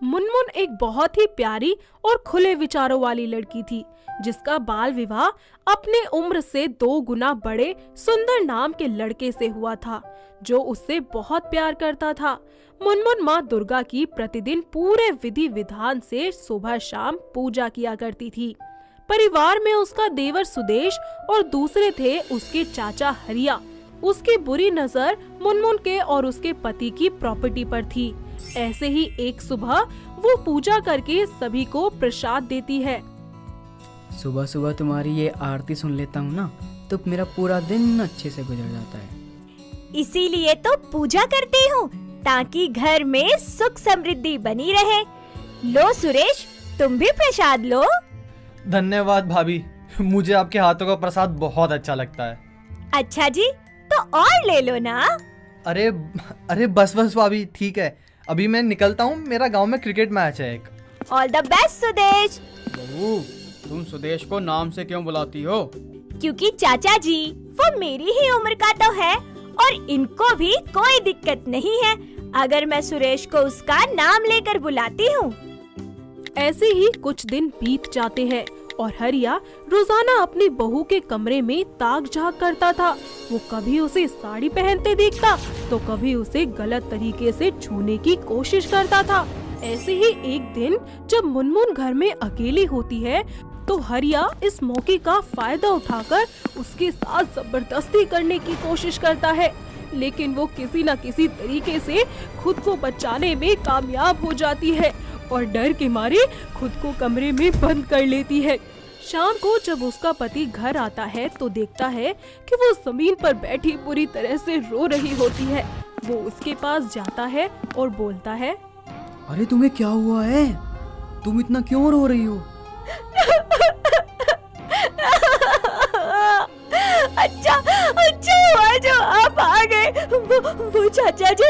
मुनमुन एक बहुत ही प्यारी और खुले विचारों वाली लड़की थी, जिसका बाल विवाह अपने उम्र से 2 गुना बड़े सुंदर नाम के लड़के से हुआ था, जो उससे बहुत प्यार करता था। मुनमुन माँ दुर्गा की प्रतिदिन पूरे विधि विधान से सुबह शाम पूजा किया करती थी। परिवार में उसका देवर सुदेश और दूसरे थे उसके चाचा हरिया। उसकी बुरी नजर मुनमुन के और उसके पति की प्रॉपर्टी पर थी। ऐसे ही एक सुबह वो पूजा करके सभी को प्रसाद देती है। सुबह सुबह तुम्हारी ये आरती सुन लेता हूँ ना, तो मेरा पूरा दिन अच्छे से गुजर जाता है। इसीलिए तो पूजा करती हूँ, ताकि घर में सुख समृद्धि बनी रहे। लो सुरेश, तुम भी प्रसाद लो। धन्यवाद भाभी, मुझे आपके हाथों का प्रसाद बहुत अच्छा लगता है। अच्छा जी, तो और ले लो ना। अरे बस भाभी, ठीक है, अभी मैं निकलता हूँ, मेरा गांव में क्रिकेट मैच है एक। All the best Sudesh. बहू, तुम सुदेश को नाम से क्यों बुलाती हो? क्योंकि चाचा जी वो मेरी ही उम्र का तो है और इनको भी कोई दिक्कत नहीं है अगर मैं सुरेश को उसका नाम लेकर बुलाती हूँ। ऐसे ही कुछ दिन बीत जाते हैं और हरिया रोजाना अपनी बहू के कमरे में ताक झांक करता था। वो कभी उसे साड़ी पहनते देखता तो कभी उसे गलत तरीके से छूने की कोशिश करता था। ऐसे ही एक दिन जब मुनमुन घर में अकेली होती है तो हरिया इस मौके का फायदा उठाकर उसके साथ जबरदस्ती करने की कोशिश करता है, लेकिन वो किसी न किसी तरीके से खुद को बचाने में कामयाब हो जाती है और डर के मारे खुद को कमरे में बंद कर लेती है। शाम को जब उसका पति घर आता है तो देखता है कि वो जमीन पर बैठी पूरी तरह से रो रही होती है। वो उसके पास जाता है और बोलता है, अरे तुम्हें क्या हुआ है? तुम इतना क्यों रो रही हो? अच्छा हुआ जो आप आ गए। वो चाचा जी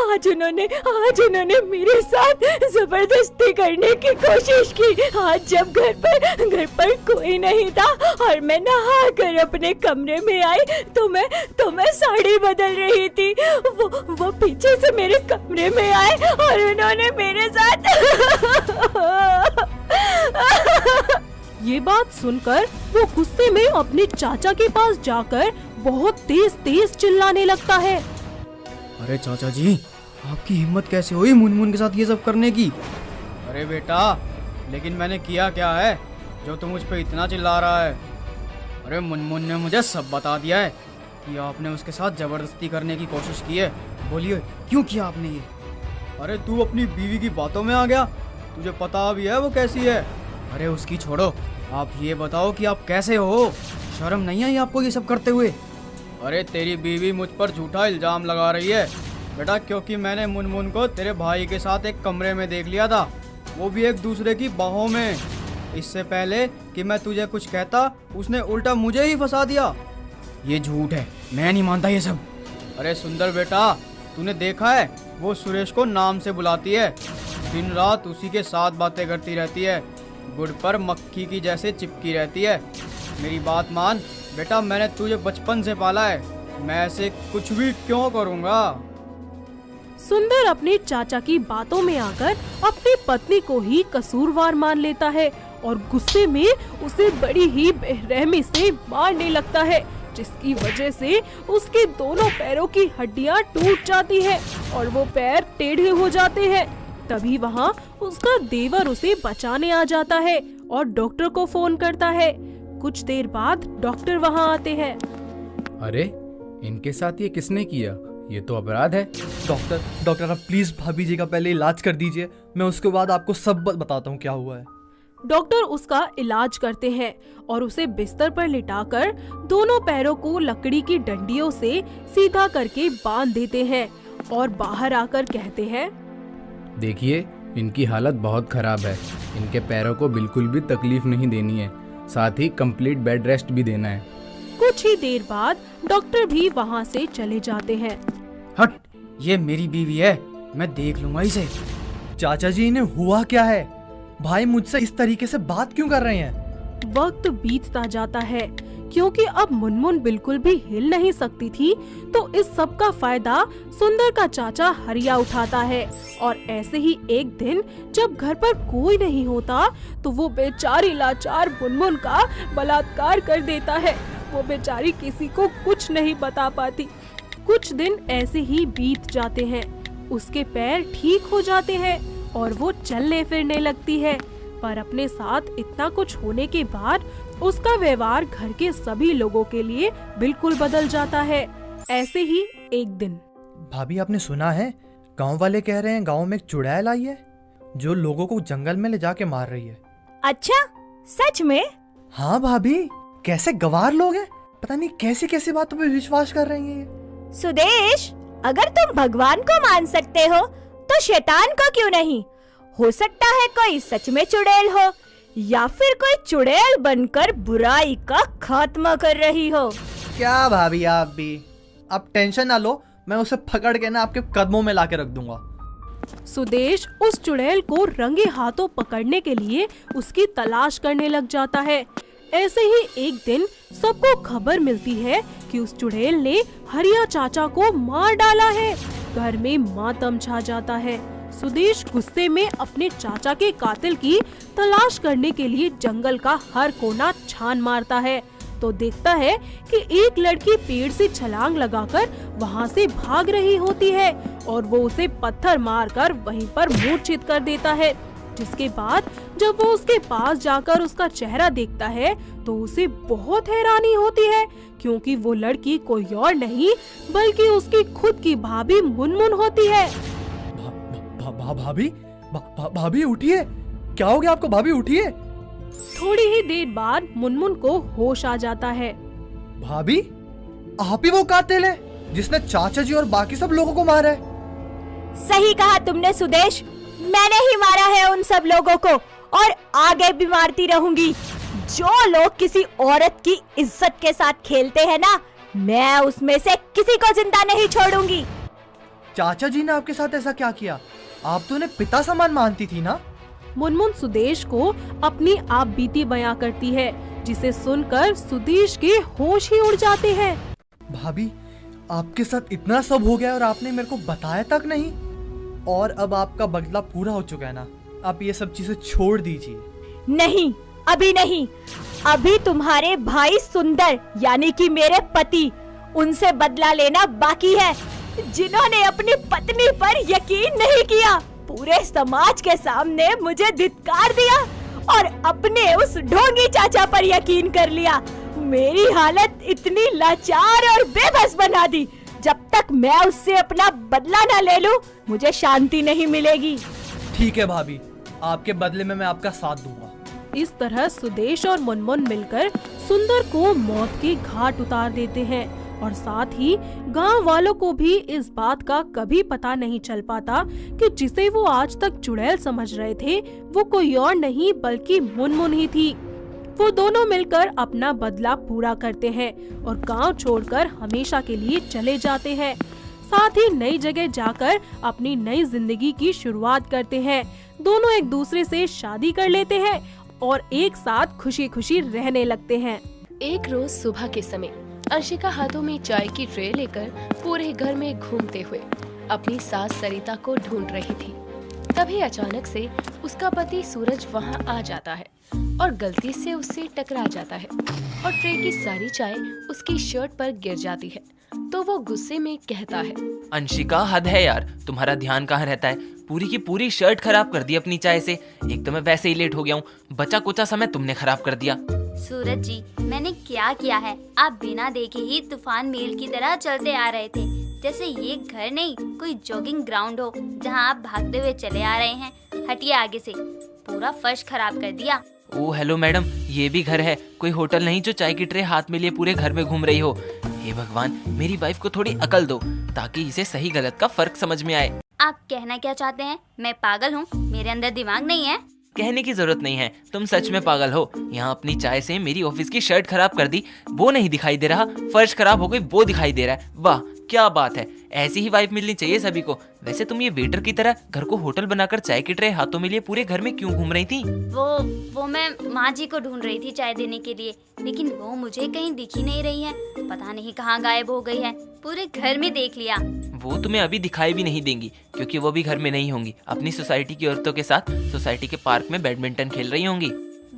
आज उन्होंने मेरे साथ जबरदस्ती करने की कोशिश की। आज जब घर पर कोई नहीं था और मैं नहा कर अपने कमरे में आई तो मैं साड़ी बदल रही थी। वो पीछे से मेरे कमरे में आए और उन्होंने मेरे साथ ये बात सुनकर वो गुस्से में अपने चाचा के पास जाकर बहुत तेज चिल्लाने लगता है। अरे चाचा जी, आपकी हिम्मत कैसे हुई मुनमुन के साथ ये सब करने की? अरे बेटा, लेकिन मैंने किया क्या है जो तुम मुझ पे इतना चिल्ला रहा है? अरे मुनमुन ने मुझे सब बता दिया है कि आपने उसके साथ जबरदस्ती करने की कोशिश की है। बोलिए, क्यों किया आपने ये? अरे तू अपनी बीवी की बातों में आ गया, तुझे पता भी है वो कैसी है। अरे उसकी छोड़ो, आप ये बताओ कि आप कैसे हो? शर्म नहीं आई आपको ये सब करते हुए? अरे तेरी बीवी मुझ पर झूठा इल्जाम लगा रही है बेटा, क्योंकि मैंने मुनमुन को तेरे भाई के साथ एक कमरे में देख लिया था, वो भी एक दूसरे की बाहों में। इससे पहले कि मैं तुझे कुछ कहता, उसने उल्टा मुझे ही फंसा दिया। ये झूठ है, मैं नहीं मानता ये सब। अरे सुंदर बेटा, तूने देखा है वो सुरेश को नाम से बुलाती है, दिन रात उसी के साथ बातें करती रहती है, गुड़ पर मक्खी की जैसे चिपकी रहती है। मेरी बात मान बेटा, मैंने तुझे बचपन से पाला है, मैं ऐसे कुछ भी क्यों करूँगा? सुंदर अपने चाचा की बातों में आकर अपनी पत्नी को ही कसूरवार मान लेता है और गुस्से में उसे बड़ी ही बेरहमी से मारने लगता है, जिसकी वजह से उसके दोनों पैरों की हड्डियां टूट जाती है और वो पैर टेढ़े हो जाते हैं। तभी वहाँ उसका देवर उसे बचाने आ जाता है और डॉक्टर को फोन करता है। कुछ देर बाद डॉक्टर वहाँ आते हैं। अरे इनके साथ ये किसने किया? ये तो अपराध है। डॉक्टर आप प्लीज भाभी जी का पहले इलाज कर दीजिए, मैं उसके बाद आपको सब बताता हूँ क्या हुआ है। डॉक्टर उसका इलाज करते हैं और उसे बिस्तर पर लिटाकर दोनों पैरों को लकड़ी की डंडियों से सीधा करके बांध देते हैं और बाहर आकर कहते हैं, देखिए इनकी हालत बहुत खराब है, इनके पैरों को बिल्कुल भी तकलीफ नहीं देनी है, साथ ही कंप्लीट बेड रेस्ट भी देना है। कुछ ही देर बाद डॉक्टर भी वहाँ से चले जाते हैं। हट, ये मेरी बीवी है, मैं देख लूंगा इसे। चाचा जी, इन्हें हुआ क्या है? भाई मुझसे इस तरीके से बात क्यों कर रहे हैं? वक्त बीतता जाता है। क्योंकि अब मुनमुन बिल्कुल भी हिल नहीं सकती थी, तो इस सब का फायदा सुंदर का चाचा हरिया उठाता है। और ऐसे ही एक दिन जब घर पर कोई नहीं होता, तो वो बेचारी लाचार मुनमुन का बलात्कार कर देता है। वो बेचारी किसी को कुछ नहीं बता पाती। कुछ दिन ऐसे ही बीत जाते हैं, उसके पैर ठीक हो जाते हैं और वो चलने फिरने लगती है। पर अपने साथ इतना कुछ होने के बाद उसका व्यवहार घर के सभी लोगों के लिए बिल्कुल बदल जाता है। ऐसे ही एक दिन भाभी, आपने सुना है गांव वाले कह रहे हैं गांव में एक चुड़ैल आई है जो लोगों को जंगल में ले जाके मार रही है। अच्छा, सच में? हाँ भाभी, कैसे गवार लोग हैं, पता नहीं कैसी कैसी बातों पे विश्वास कर रही हैं ये। सुदेश, अगर तुम भगवान को मान सकते हो तो शैतान को क्यों नहीं? हो सकता है कोई सच में चुड़ैल हो, या फिर कोई चुड़ैल बनकर बुराई का खात्मा कर रही हो। क्या भाभी आप भी, आप टेंशन ना लो, मैं उसे पकड़ के ना आपके कदमों में लाके रख दूंगा। सुदेश उस चुड़ैल को रंगे हाथों पकड़ने के लिए उसकी तलाश करने लग जाता है। ऐसे ही एक दिन सबको खबर मिलती है कि उस चुड़ैल ने हरिया चाचा को मार डाला है। घर में मातम छा जाता है। सुदेश गुस्से में अपने चाचा के कातिल की तलाश करने के लिए जंगल का हर कोना छान मारता है, तो देखता है कि एक लड़की पेड़ से छलांग लगाकर वहाँ से भाग रही होती है और वो उसे पत्थर मारकर वहीं पर मूर्छित कर देता है। जिसके बाद जब वो उसके पास जाकर उसका चेहरा देखता है तो उसे बहुत हैरानी होती है, क्योंकि वो लड़की कोई और नहीं बल्कि उसकी खुद की भाभी मुनमुन होती है। भाभी उठिए, क्या हो गया आपको भाभी, उठिए। थोड़ी ही देर बाद मुनमुन को होश आ जाता है। भाभी, आप ही वो कातिल है जिसने चाचा जी और बाकी सब लोगों को मारा है। सही कहा तुमने सुदेश, मैंने ही मारा है उन सब लोगों को और आगे भी मारती रहूंगी। जो लोग किसी औरत की इज्जत के साथ खेलते हैं ना, मैं उसमें से किसी को जिंदा नहीं छोड़ूंगी। चाचा जी ने आपके साथ ऐसा क्या किया? आप तो उन्हें पिता समान मानती थी ना। मुनमुन सुदेश को अपनी आप बीती बयां करती है, जिसे सुनकर सुदेश के होश ही उड़ जाते हैं। भाभी, आपके साथ इतना सब हो गया और आपने मेरे को बताया तक नहीं। और अब आपका बदला पूरा हो चुका है ना, आप ये सब चीजें छोड़ दीजिए। नहीं, अभी नहीं। अभी तुम्हारे भाई सुंदर यानी कि मेरे पति, उनसे बदला लेना बाकी है, जिन्होंने अपनी पत्नी पर यकीन नहीं किया, पूरे समाज के सामने मुझे धिक्कार दिया और अपने उस ढोंगी चाचा पर यकीन कर लिया। मेरी हालत इतनी लाचार और बेबस बना दी। जब तक मैं उससे अपना बदला न ले लूं, मुझे शांति नहीं मिलेगी। ठीक है भाभी, आपके बदले में मैं आपका साथ दूंगा। इस तरह सुदेश और मुनमुन मिलकर सुंदर को मौत के घाट उतार देते हैं और साथ ही गांव वालों को भी इस बात का कभी पता नहीं चल पाता कि जिसे वो आज तक चुड़ैल समझ रहे थे वो कोई और नहीं बल्कि मुनमुन ही थी। वो दोनों मिलकर अपना बदला पूरा करते हैं और गांव छोड़कर हमेशा के लिए चले जाते हैं। साथ ही नई जगह जाकर अपनी नई जिंदगी की शुरुआत करते हैं। दोनों एक दूसरे से शादी कर लेते हैं और एक साथ खुशी खुशी रहने लगते हैं। एक रोज सुबह के समय अंशिका हाथों में चाय की ट्रे लेकर पूरे घर में घूमते हुए अपनी सास सरिता को ढूंढ रही थी। तभी अचानक से उसका पति सूरज वहां आ जाता है और गलती से उससे टकरा जाता है और ट्रे की सारी चाय उसकी शर्ट पर गिर जाती है। तो वो गुस्से में कहता है, अंशिका, हद है यार, तुम्हारा ध्यान कहाँ रहता है? पूरी की पूरी शर्ट खराब कर दी अपनी चाय से। एक तो मैं वैसे ही लेट हो गया हूँ, बचा कुचा समय तुमने खराब कर दिया। सूरज जी, मैंने क्या किया है? आप बिना देखे ही तूफान मेल की तरह चलते आ रहे थे, जैसे ये घर नहीं कोई जॉगिंग ग्राउंड हो जहाँ आप भागते हुए चले आ रहे हैं। हटिए आगे से, पूरा फर्श खराब कर दिया। ओ हेलो मैडम, ये भी घर है, कोई होटल नहीं जो चाय की ट्रे हाथ में लिए पूरे घर में घूम रही हो। हे भगवान, मेरी वाइफ को थोड़ी अकल दो ताकि इसे सही गलत का फर्क समझ में आए। आप कहना क्या चाहते हैं? मैं पागल हूँ? मेरे अंदर दिमाग नहीं है? कहने की जरूरत नहीं है, तुम सच में पागल हो। यहाँ अपनी चाय से मेरी ऑफिस की शर्ट खराब कर दी, वो नहीं दिखाई दे रहा, फर्श खराब हो गई वो दिखाई दे रहा है। वाह, क्या बात है, ऐसी ही वाइफ मिलनी चाहिए सभी को। वैसे तुम ये वेटर की तरह घर को होटल बनाकर चाय की ट्रे हाथों में लिए पूरे घर में क्यों घूम रही थी? वो मैं माँ जी को ढूंढ रही थी चाय देने के लिए, लेकिन वो मुझे कहीं दिख ही नहीं रही है। पता नहीं कहाँ गायब हो गई है। पूरे घर में देख लिया। वो तुम्हें अभी दिखाई भी नहीं देंगी, क्योंकि वो भी घर में नहीं होंगी। अपनी सोसाइटी की औरतों के साथ सोसाइटी के पार्क में बैडमिंटन खेल रही होंगी।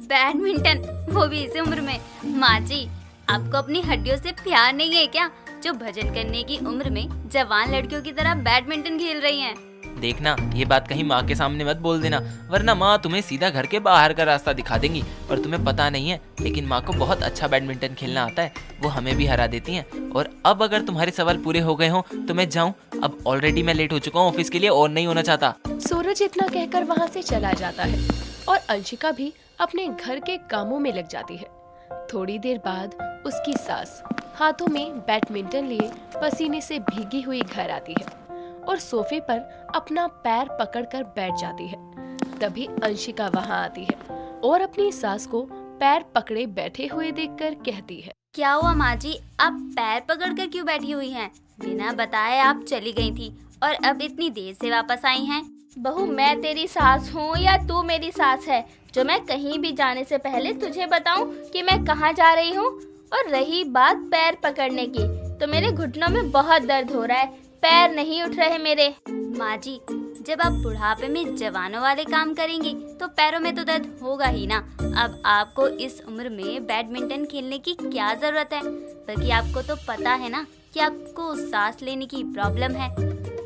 बैडमिंटन, वो भी इस उम्र में? माँ जी, आपको अपनी हड्डियों से प्यार नहीं है क्या, जो भजन करने की उम्र में जवान लड़कियों की तरह बैडमिंटन खेल रही हैं? देखना, ये बात कहीं माँ के सामने मत बोल देना, वरना माँ तुम्हें सीधा घर के बाहर का रास्ता दिखा देंगी। और तुम्हें पता नहीं है, लेकिन माँ को बहुत अच्छा बैडमिंटन खेलना आता है। वो हमें भी हरा देती हैं। और अब अगर तुम्हारे सवाल पूरे हो गए हों तो मैं जाऊँ? अब ऑलरेडी मैं लेट हो चुका हूँ ऑफिस के लिए और नहीं होना चाहता। सूरज इतना कहकर वहाँ से चला जाता है और अंशिका भी अपने घर के कामों में लग जाती है। थोड़ी देर बाद उसकी सास हाथों में बैडमिंटन लिए पसीने से भीगी हुई घर आती है और सोफे पर अपना पैर पकड़कर बैठ जाती है। तभी अंशिका वहाँ आती है और अपनी सास को पैर पकड़े बैठे हुए देखकर कहती है, क्या हुआ माँ जी, आप पैर पकड़कर क्यों बैठी हुई हैं? बिना बताए आप चली गई थी और अब इतनी देर से वापस आई हैं। बहू, मैं तेरी सास हूँ या तू मेरी सास है, जो मैं कहीं भी जाने से पहले तुझे बताऊं कि मैं कहाँ जा रही हूँ? और रही बात पैर पकड़ने की, तो मेरे घुटनों में बहुत दर्द हो रहा है, पैर नहीं उठ रहे मेरे। माँ जी, जब आप बुढ़ापे में जवानों वाले काम करेंगी तो पैरों में तो दर्द होगा ही ना। अब आपको इस उम्र में बैडमिंटन खेलने की क्या जरूरत है? बल्कि आपको तो पता है ना कि आपको सांस लेने की प्रॉब्लम है,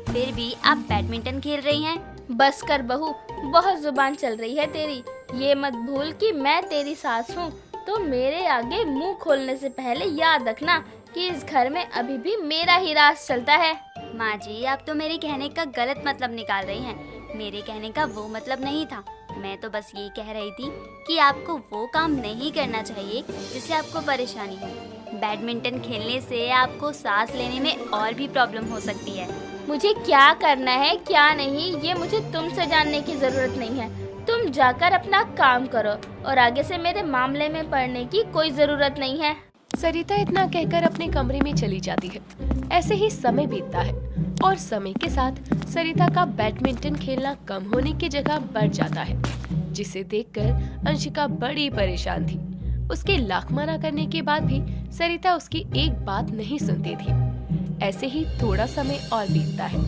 फिर भी आप बैडमिंटन खेल रही हैं। बस कर बहू, बहुत जुबान चल रही है तेरी। ये मत भूल कि मैं तेरी सास हूँ, तो मेरे आगे मुंह खोलने से पहले याद रखना कि इस घर में अभी भी मेरा ही राज चलता है। माँ जी, आप तो मेरे कहने का गलत मतलब निकाल रही हैं। मेरे कहने का वो मतलब नहीं था। मैं तो बस ये कह रही थी कि आपको वो काम नहीं करना चाहिए जिससे आपको परेशानी हो। बैडमिंटन खेलने से आपको सांस लेने में और भी प्रॉब्लम हो सकती है। मुझे क्या करना है क्या नहीं, ये मुझे तुमसे जानने की जरूरत नहीं है। तुम जाकर अपना काम करो और आगे से मेरे मामले में पड़ने की कोई जरूरत नहीं है। सरिता इतना कहकर अपने कमरे में चली जाती है। ऐसे ही समय बीतता है और समय के साथ सरिता का बैडमिंटन खेलना कम होने की जगह बढ़ जाता है, जिसे देखकर अंशिका बड़ी परेशान थी। उसके लाख मना करने के बाद भी सरिता उसकी एक बात नहीं सुनती थी। ऐसे ही थोड़ा समय और बीतता है।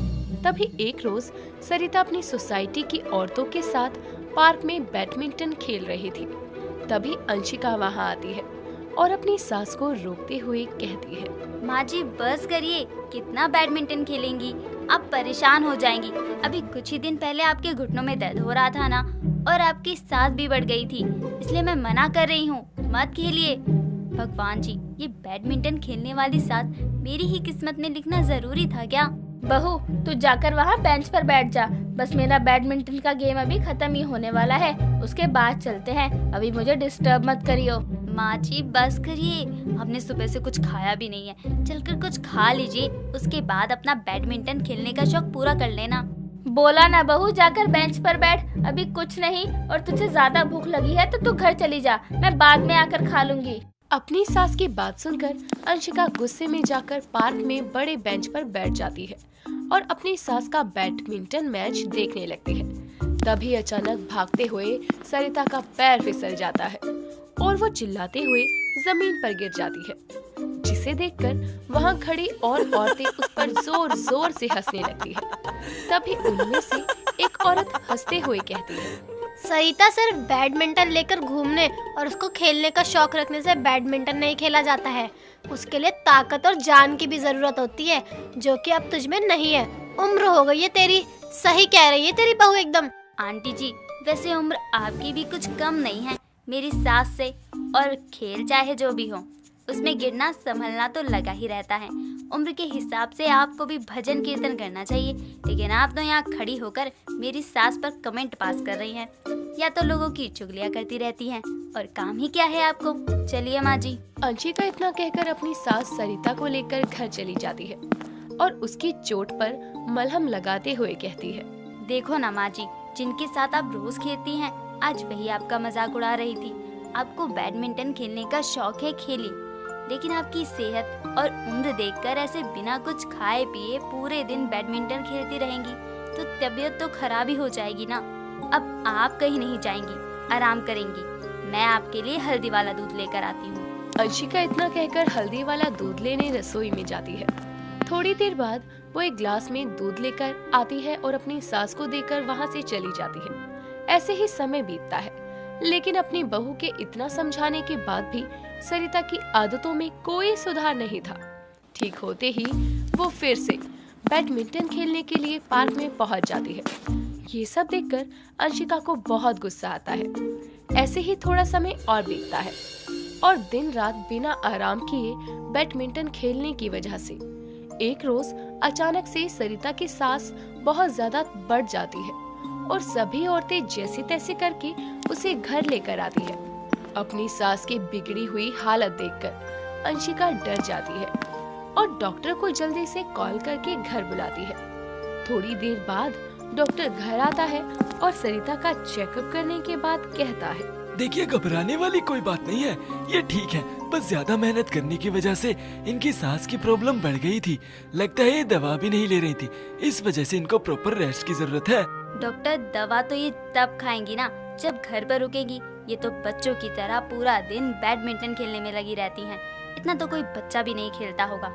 तभी एक रोज सरिता अपनी सोसाइटी की औरतों के साथ पार्क में बैडमिंटन खेल रही थी। तभी अंशिका वहां आती है और अपनी सास को रोकते हुए कहती है, माँ जी बस करिए, कितना बैडमिंटन खेलेंगी, आप परेशान हो जाएंगी। अभी कुछ ही दिन पहले आपके घुटनों में दर्द हो रहा था ना, और आपकी सांस भी बढ़ गई थी, इसलिए मैं मना कर रही हूँ, मत खेलिए। भगवान जी, ये बैडमिंटन खेलने वाली सांस मेरी ही किस्मत में लिखना जरूरी था क्या? बहू, तू जाकर वहाँ बेंच पर बैठ जा। बस मेरा बैडमिंटन का गेम अभी खत्म ही होने वाला है, उसके बाद चलते हैं। अभी मुझे डिस्टर्ब मत करियो। माँ जी बस करिए, हमने सुबह से कुछ खाया भी नहीं है, चलकर कुछ खा लीजिए, उसके बाद अपना बैडमिंटन खेलने का शौक पूरा कर लेना। बोला ना बहू, जाकर बेंच पर बैठ, अभी कुछ नहीं। और तुझे ज्यादा भूख लगी है तो तू घर चली जा, मैं बाद में आकर खा लूंगी। अपनी सास की बात सुनकर अंशिका गुस्से में जाकर पार्क में बड़े बेंच पर बैठ जाती है और अपनी सास का बैडमिंटन मैच देखने लगती है। तभी अचानक भागते हुए सरिता का पैर फिसल जाता है और वो चिल्लाते हुए जमीन पर गिर जाती है, जिसे देखकर वहाँ खड़ी और औरतें उस पर जोर जोर से हंसने लगती है। तभी उनमें से एक औरत हंसते हुए कहती है, सरिता, सिर्फ बैडमिंटन लेकर घूमने और उसको खेलने का शौक रखने से बैडमिंटन नहीं खेला जाता है। उसके लिए ताकत और जान की भी जरूरत होती है, जो कि अब तुझ में नहीं है। उम्र हो गई है तेरी। सही कह रही है तेरी बहू एकदम। आंटी जी, वैसे उम्र आपकी भी कुछ कम नहीं है मेरी सास से, और खेल चाहे जो भी हो, उसमें गिरना संभलना तो लगा ही रहता है। उम्र के हिसाब से आपको भी भजन कीर्तन करना चाहिए, लेकिन आप तो यहाँ खड़ी होकर मेरी सास पर कमेंट पास कर रही हैं, या तो लोगों की चुगलियाँ करती रहती हैं, और काम ही क्या है आपको। चलिए माँ जी। अंशिका इतना कहकर अपनी सास सरिता को लेकर घर चली जाती है और उसकी चोट पर मलहम लगाते हुए कहती है, देखो ना माँ जी, जिनके साथ आप रोज खेलती हैं, आज वही आपका मजाक उड़ा रही थी। आपको बैडमिंटन खेलने का शौक है, खेलिए, लेकिन आपकी सेहत और उम्र देखकर ऐसे बिना कुछ खाए पिए पूरे दिन बैडमिंटन खेलती रहेंगी तो तबीयत तो खराब ही हो जाएगी ना। अब आप कहीं नहीं जाएंगी, आराम करेंगी। मैं आपके लिए हल्दी वाला दूध लेकर आती हूँ। अंशिका इतना कहकर हल्दी वाला दूध लेने रसोई में जाती है। थोड़ी देर बाद वो एक ग्लास में दूध लेकर आती है और अपनी सास को देकर वहाँ से चली जाती है। ऐसे ही समय बीतता है, लेकिन अपनी बहू के इतना समझाने के बाद भी सरिता की आदतों में कोई सुधार नहीं था। ठीक होते ही वो फिर से बैडमिंटन खेलने के लिए पार्क में पहुंच जाती है। ये सब देखकर अंशिका को बहुत गुस्सा आता है। ऐसे ही थोड़ा समय और बीतता है और दिन रात बिना आराम किए बैडमिंटन खेलने की वजह से एक रोज अचानक से सरिता की सांस बहुत ज्यादा बढ़ जाती है और सभी औरतें जैसे तैसे करके उसे घर लेकर आती है। अपनी सास की बिगड़ी हुई हालत देखकर अंशिका डर जाती है और डॉक्टर को जल्दी से कॉल करके घर बुलाती है। थोड़ी देर बाद डॉक्टर घर आता है और सरिता का चेकअप करने के बाद कहता है, देखिए घबराने वाली कोई बात नहीं है, ये ठीक है। बस ज्यादा मेहनत करने की वजह से इनकी सांस की प्रॉब्लम बढ़ गई थी। लगता है ये दवा भी नहीं ले रही थी, इस वजह से इनको प्रॉपर रेस्ट की जरूरत है। डॉक्टर, दवा तो ये तब खाएंगी ना जब घर पर रुकेगी। ये तो बच्चों की तरह पूरा दिन बैडमिंटन खेलने में लगी रहती हैं। इतना तो कोई बच्चा भी नहीं खेलता होगा।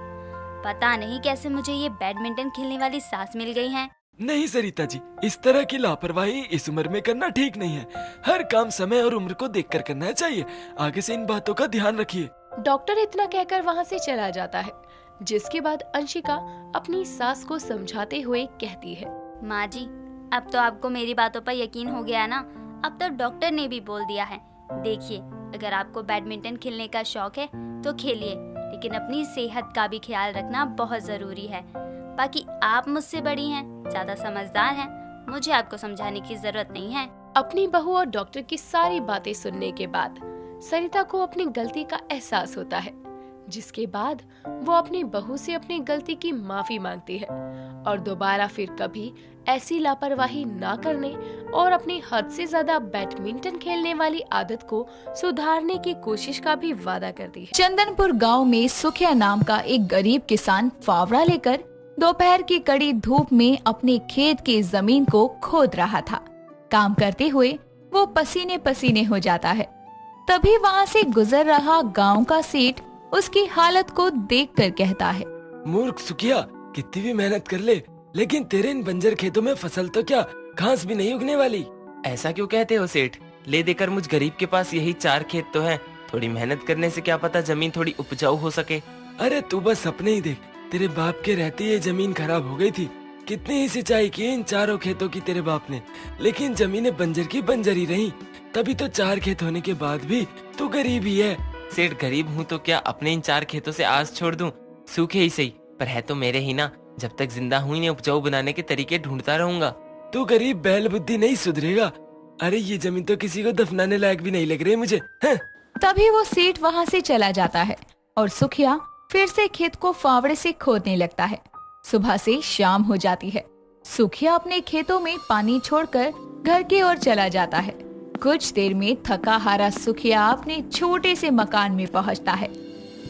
पता नहीं कैसे मुझे ये बैडमिंटन खेलने वाली सास मिल गई है। नहीं सरिता जी, इस तरह की लापरवाही इस उम्र में करना ठीक नहीं है। हर काम समय और उम्र को देखकर करना चाहिए। आगे से इन बातों का ध्यान रखिए। डॉक्टर इतना कहकर वहाँ से चला जाता है, जिसके बाद अंशिका अपनी सास को समझाते हुए कहती है, माँ जी, अब तो आपको मेरी बातों पर यकीन हो गया ना। अब तो डॉक्टर ने भी बोल दिया है। देखिए, अगर आपको बैडमिंटन खेलने का शौक है तो खेलिए, लेकिन अपनी सेहत का भी ख्याल रखना बहुत जरूरी है। बाकी आप मुझसे बड़ी हैं, ज्यादा समझदार हैं, मुझे आपको समझाने की जरूरत नहीं है। अपनी बहू और डॉक्टर की सारी बातें सुनने के बाद सरिता को अपनी गलती का एहसास होता है, जिसके बाद वो अपनी बहू से अपनी गलती की माफी मांगती है और दोबारा फिर कभी ऐसी लापरवाही ना करने और अपनी हद से ज्यादा बैडमिंटन खेलने वाली आदत को सुधारने की कोशिश का भी वादा करती है। चंदनपुर गांव में सुखिया नाम का एक गरीब किसान फावड़ा लेकर दोपहर की कड़ी धूप में अपने खेत की जमीन को खोद रहा था। काम करते हुए वो पसीने पसीने हो जाता है। तभी वहाँ से गुजर रहा गांव का सेठ उसकी हालत को देखकर कहता है, मूर्ख सुखिया, कितनी भी मेहनत कर ले, लेकिन तेरे इन बंजर खेतों में फसल तो क्या घास भी नहीं उगने वाली। ऐसा क्यों कहते हो सेठ? ले देकर मुझ गरीब के पास यही 4 खेत तो हैं। थोड़ी मेहनत करने से क्या पता जमीन थोड़ी उपजाऊ हो सके। अरे तू बस सपने ही देख, तेरे बाप के रहते ये जमीन खराब हो गई थी। कितनी ही सिंचाई की इन 4 खेतों की तेरे बाप ने, लेकिन जमीनें बंजर की बंजर ही रही। तभी तो 4 खेत होने के बाद भी तू गरीब ही है। सेठ, गरीब हूँ तो क्या अपने इन 4 खेतों से आस छोड़ दूं? सूखे ही सही, पर है तो मेरे ही ना। जब तक जिंदा हूँ इन्हें उपजाऊ बनाने के तरीके ढूंढता रहूंगा। तू गरीब बैल बुद्धि नहीं सुधरेगा। अरे ये जमीन तो किसी को दफनाने लायक भी नहीं लग रही मुझे। तभी वो सेठ वहाँ से चला जाता है और सुखिया फिर से खेत को फावड़े से खोदने लगता है। सुबह से शाम हो जाती है। सुखिया अपने खेतों में पानी छोड़कर घर की ओर चला जाता है। कुछ देर में थका हारा सुखिया अपने छोटे से मकान में पहुंचता है,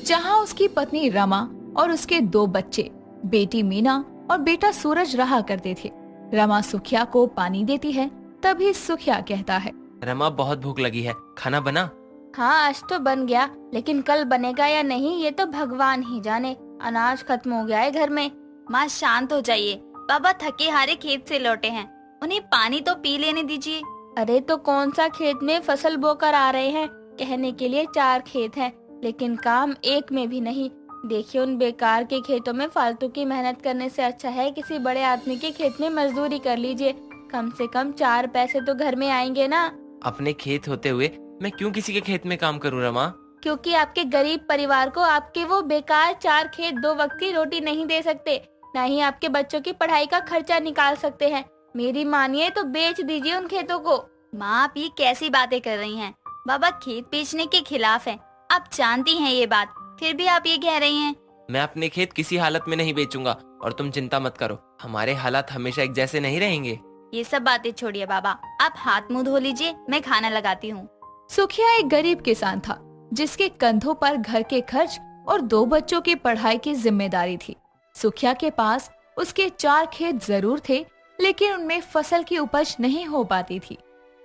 जहां उसकी पत्नी रमा और उसके 2 बच्चे, बेटी मीना और बेटा सूरज रहा करते थे। रमा सुखिया को पानी देती है। तभी सुखिया कहता है, रमा, बहुत भूख लगी है, खाना बना। हाँ, आज तो बन गया, लेकिन कल बनेगा या नहीं ये तो भगवान ही जाने। अनाज खत्म हो गया है घर में। माँ शांत हो जाइए, बाबा थके हारे खेत से लौटे हैं, उन्हें पानी तो पी लेने दीजिए। अरे तो कौन सा खेत में फसल बोकर आ रहे हैं? कहने के लिए 4 खेत हैं, लेकिन काम एक में भी नहीं। देखिए, उन बेकार के खेतों में फालतू की मेहनत करने से अच्छा है किसी बड़े आदमी के खेत में मजदूरी कर लीजिए। कम से कम 4 पैसे तो घर में आएंगे ना। अपने खेत होते हुए मैं क्यों किसी के खेत में काम करूँ रमा? क्योंकि आपके गरीब परिवार को आपके वो बेकार 4 खेत 2 वक्त की रोटी नहीं दे सकते, न ही आपके बच्चों की पढ़ाई का खर्चा निकाल सकते हैं। मेरी मानिए तो बेच दीजिए उन खेतों को। माँ, आप ये कैसी बातें कर रही हैं? बाबा खेत बेचने के खिलाफ हैं, आप जानती हैं ये बात, फिर भी आप ये कह रही हैं। मैं अपने खेत किसी हालत में नहीं बेचूंगा और तुम चिंता मत करो, हमारे हालात हमेशा एक जैसे नहीं रहेंगे। ये सब बातें छोड़िए बाबा, आप हाथ मुंह धो लीजिए, मैं खाना लगाती हूँ। सुखिया एक गरीब किसान था, जिसके कंधों पर घर के खर्च और 2 बच्चों की पढ़ाई की जिम्मेदारी थी। सुखिया के पास उसके 4 खेत जरूर थे, लेकिन उनमें फसल की उपज नहीं हो पाती थी,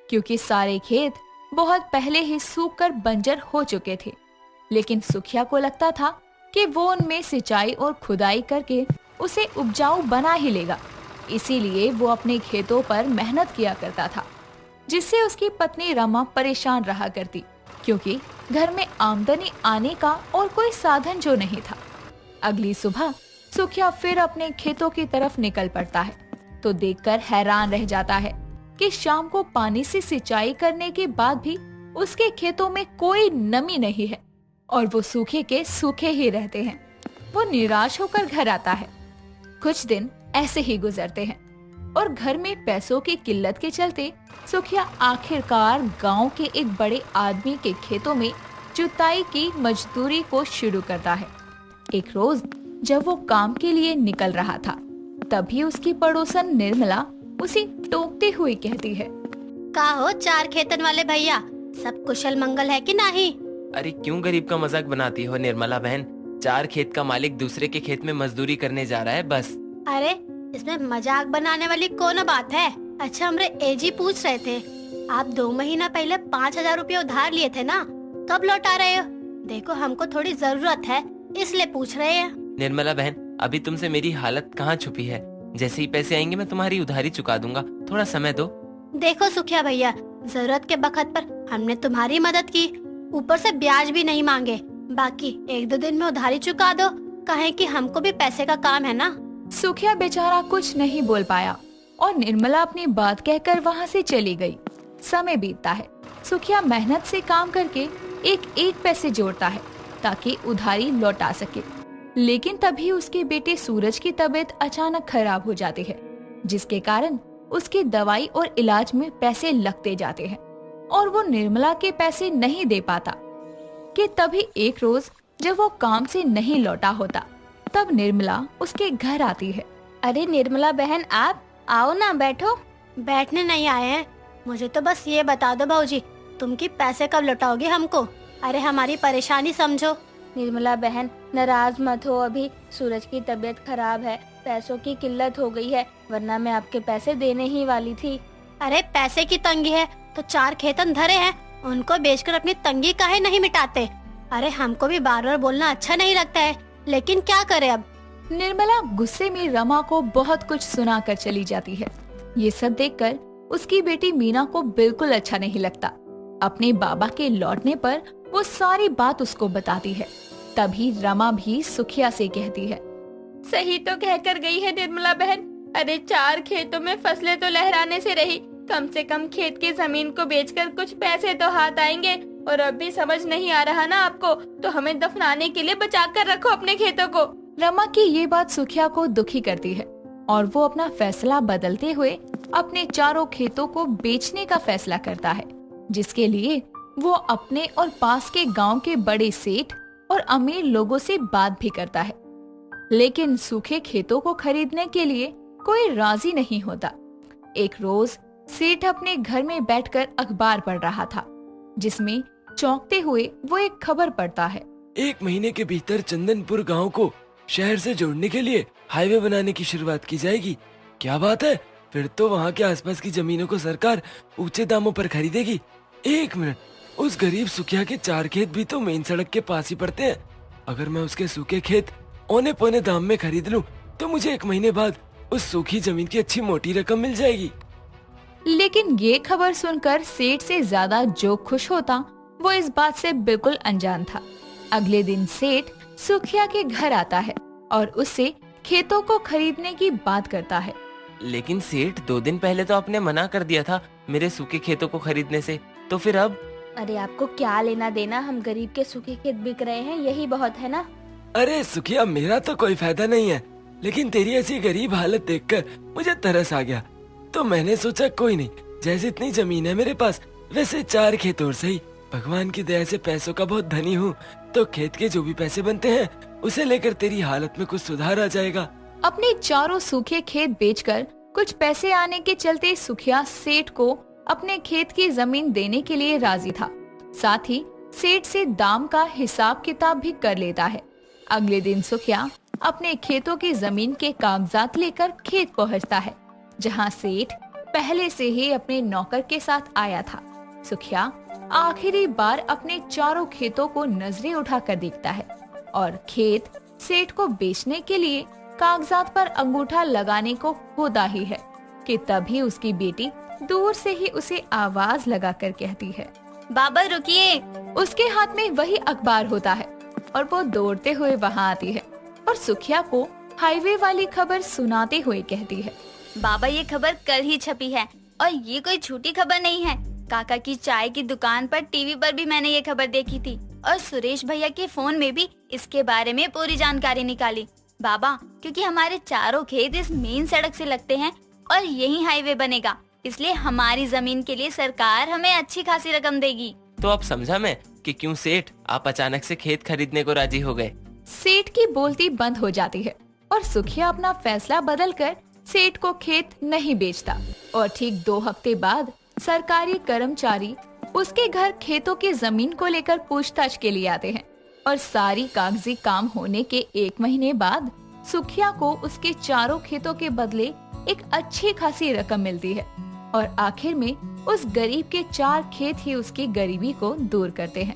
क्योंकि सारे खेत बहुत पहले ही सूख कर बंजर हो चुके थे। लेकिन सुखिया को लगता था कि वो उनमें सिंचाई और खुदाई करके उसे उपजाऊ बना ही लेगा। इसीलिए वो अपने खेतों पर मेहनत किया करता था, जिससे उसकी पत्नी रमा परेशान रहा करती, क्योंकि घर में आमदनी आने का और कोई साधन जो नहीं था। अगली सुबह सुखिया फिर अपने खेतों की तरफ निकल पड़ता है, तो देखकर हैरान रह जाता है कि शाम को पानी से सिंचाई करने के बाद भी उसके खेतों में कोई नमी नहीं है और वो सूखे के सूखे ही रहते हैं। वो निराश होकर घर आता है। कुछ दिन ऐसे ही गुजरते हैं और घर में पैसों की किल्लत के चलते सुखिया आखिरकार गांव के एक बड़े आदमी के खेतों में जुताई की मजदूरी को शुरू करता है। एक रोज जब वो काम के लिए निकल रहा था, तभी उसकी पड़ोसन निर्मला उसे टोकते हुए कहती है, का हो 4 खेतन वाले भैया, सब कुशल मंगल है कि नहीं? अरे क्यों गरीब का मजाक बनाती हो निर्मला बहन? 4 खेत का मालिक दूसरे के खेत में मजदूरी करने जा रहा है बस। अरे इसमें मजाक बनाने वाली कौन बात है? अच्छा, हमरे एजी पूछ रहे थे, आप 2 महीना पहले 5,000 रुपये उधार लिए थे ना, कब लौटा रहे हो? देखो हमको थोड़ी जरूरत है, इसलिए पूछ रहे हैं। निर्मला बहन, अभी तुमसे मेरी हालत कहाँ छुपी है? जैसे ही पैसे आएंगे मैं तुम्हारी उधारी चुका दूंगा, थोड़ा समय दो। देखो सुखिया भैया, जरूरत के बखत पर हमने तुम्हारी मदद की, ऊपर से ब्याज भी नहीं मांगे। बाकी 1-2 दिन में उधारी चुका दो, कहें कि हमको भी पैसे का काम है ना। सुखिया बेचारा कुछ नहीं बोल पाया और निर्मला अपनी बात कहकर वहाँ से चली गई। समय बीतता है। सुखिया मेहनत से काम करके एक पैसे जोड़ता है ताकि उधारी लौटा सके। लेकिन तभी उसके बेटे सूरज की तबीयत अचानक खराब हो जाती है, जिसके कारण उसकी दवाई और इलाज में पैसे लगते जाते हैं और वो निर्मला के पैसे नहीं दे पाता। कि तभी एक रोज जब वो काम से नहीं लौटा होता, तब निर्मला उसके घर आती है। अरे निर्मला बहन, आप आओ ना, बैठो। बैठने नहीं आए हैं, मुझे तो बस ये बता दो भाऊजी, तुम की पैसे कब लौटाओगे हमको? अरे हमारी परेशानी समझो। निर्मला बहन, नाराज मत हो, अभी सूरज की तबीयत खराब है, पैसों की किल्लत हो गई है, वरना मैं आपके पैसे देने ही वाली थी। अरे पैसे की तंगी है तो 4 खेतन धरे हैं, उनको बेचकर अपनी तंगी काहे नहीं मिटाते? अरे हमको भी बार बार बोलना अच्छा नहीं लगता है, लेकिन क्या करे अब। निर्मला गुस्से में रमा को बहुत कुछ सुना कर चली जाती है। ये सब देखकर उसकी बेटी मीना को बिल्कुल अच्छा नहीं लगता। अपने बाबा के लौटने पर वो सारी बात उसको बताती है। तभी रमा भी सुखिया से कहती है, सही तो कहकर गई है निर्मला बहन। अरे 4 खेतों में फसलें तो लहराने से रही, कम से कम खेत की जमीन को बेचकर कुछ पैसे तो हाथ आएंगे। और अब भी समझ नहीं आ रहा ना आपको, तो हमें दफनाने के लिए बचा कर रखो अपने खेतों को। रमा की ये बात सुखिया को दुखी करती है और वो अपना फैसला बदलते हुए अपने 4 खेतों को बेचने का फैसला करता है, जिसके लिए वो अपने और पास के गांव के बड़े सेठ और अमीर लोगों से बात भी करता है। लेकिन सूखे खेतों को खरीदने के लिए कोई राजी नहीं होता। एक रोज सेठ अपने घर में बैठकर अखबार पढ़ रहा था, जिसमें चौंकते हुए वो एक खबर पढ़ता है। 1 महीने के भीतर चंदनपुर गांव को शहर से जोड़ने के लिए हाईवे बनाने की शुरुआत की जाएगी। क्या बात है, फिर तो वहाँ के आसपास की जमीनों को सरकार ऊंचे दामों पर खरीदेगी। 1 मिनट, उस गरीब सुखिया के 4 खेत भी तो मेन सड़क के पास ही पड़ते हैं। अगर मैं उसके सूखे खेत औने पौने दाम में खरीद लूं, तो मुझे 1 महीने बाद उस सूखी जमीन की अच्छी मोटी रकम मिल जाएगी। लेकिन ये खबर सुनकर सेठ से ज्यादा जो खुश होता, वो इस बात से बिल्कुल अनजान था। अगले दिन सेठ सुखिया के घर आता है और उससे खेतों को खरीदने की बात करता है। लेकिन सेठ, 2 दिन पहले तो आपने मना कर दिया था मेरे सूखे खेतों को खरीदने से, तो फिर अब? अरे आपको क्या लेना देना, हम गरीब के सूखे खेत बिक रहे हैं, यही बहुत है ना। अरे सुखिया, मेरा तो कोई फायदा नहीं है, लेकिन तेरी ऐसी गरीब हालत देखकर मुझे तरस आ गया, तो मैंने सोचा कोई नहीं, जैसे इतनी जमीन है मेरे पास, वैसे 4 खेत और सही। भगवान की दया से पैसों का बहुत धनी हूँ, तो खेत के जो भी पैसे बनते हैं उसे लेकर तेरी हालत में कुछ सुधार आ जाएगा। अपने 4 सूखे खेत बेचकर कुछ पैसे आने के चलते सुखिया सेठ को अपने खेत की जमीन देने के लिए राजी था। साथ ही सेठ से दाम का हिसाब किताब भी कर लेता है। अगले दिन सुखिया अपने खेतों की जमीन के कागजात लेकर खेत पहुंचता है, जहां सेठ पहले से ही अपने नौकर के साथ आया था। सुखिया आखिरी बार अपने चारों खेतों को नजरें उठाकर देखता है और खेत सेठ को बेचने के लिए कागजात पर अंगूठा लगाने को होता ही है कि तभी उसकी बेटी दूर से ही उसे आवाज लगाकर कहती है, बाबा रुकिए। उसके हाथ में वही अखबार होता है और वो दौड़ते हुए वहाँ आती है और सुखिया को हाईवे वाली खबर सुनाते हुए कहती है, बाबा ये खबर कल ही छपी है और ये कोई झूठी खबर नहीं है। काका की चाय की दुकान पर टीवी पर भी मैंने ये खबर देखी थी और सुरेश भैया के फोन में भी इसके बारे में पूरी जानकारी निकाली। बाबा क्योंकि हमारे चारों खेत इस मेन सड़क से लगते हैं और यही हाईवे बनेगा, इसलिए हमारी जमीन के लिए सरकार हमें अच्छी खासी रकम देगी। तो अब समझा मैं कि क्यों सेठ आप अचानक से खेत खरीदने को राजी हो गए। सेठ की बोलती बंद हो जाती है और सुखिया अपना फैसला बदलकर सेठ को खेत नहीं बेचता और ठीक 2 हफ्ते बाद सरकारी कर्मचारी उसके घर खेतों की जमीन को लेकर पूछताछ के लिए आते हैं और सारी कागजी काम होने के 1 महीने बाद सुखिया को उसके चारों खेतों के बदले एक अच्छी खासी रकम मिलती है और आखिर में उस गरीब के 4 खेत ही उसकी गरीबी को दूर करते हैं।